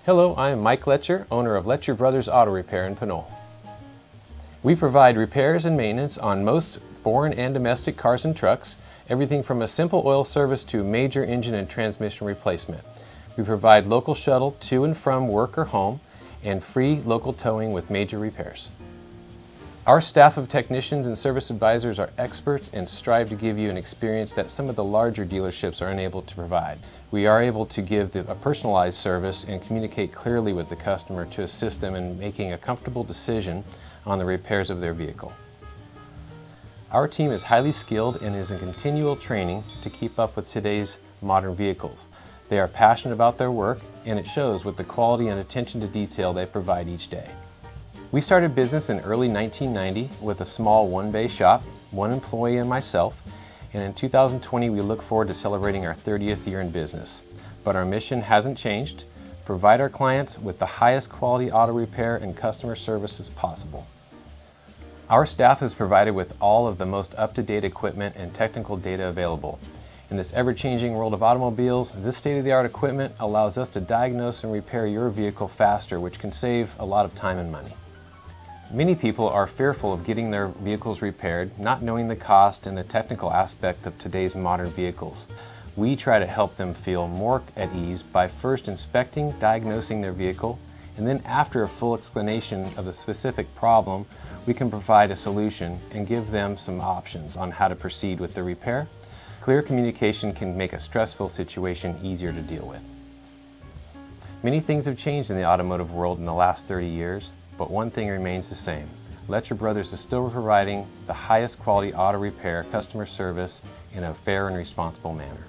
Hello, I am Mike Letcher, owner of Letcher Brothers Auto Repair in Pinole. We provide repairs and maintenance on most foreign and domestic cars and trucks, everything from a simple oil service to major engine and transmission replacement. We provide local shuttle to and from work or home and free local towing with major repairs. Our staff of technicians and service advisors are experts and strive to give you an experience that some of the larger dealerships are unable to provide. We are able to give a personalized service and communicate clearly with the customer to assist them in making a comfortable decision on the repairs of their vehicle. Our team is highly skilled and is in continual training to keep up with today's modern vehicles. They are passionate about their work, and it shows with the quality and attention to detail they provide each day. We started business in early 1990 with a small one-bay shop, one employee and myself, and in 2020 we look forward to celebrating our 30th year in business. But our mission hasn't changed: provide our clients with the highest quality auto repair and customer services possible. Our staff is provided with all of the most up-to-date equipment and technical data available. In this ever-changing world of automobiles, this state-of-the-art equipment allows us to diagnose and repair your vehicle faster, which can save a lot of time and money. Many people are fearful of getting their vehicles repaired, not knowing the cost and the technical aspect of today's modern vehicles. We try to help them feel more at ease by first inspecting, diagnosing their vehicle, and then after a full explanation of the specific problem, we can provide a solution and give them some options on how to proceed with the repair. Clear communication can make a stressful situation easier to deal with. Many things have changed in the automotive world in the last 30 years. But one thing remains the same. Letcher Brothers is still providing the highest quality auto repair customer service in a fair and responsible manner.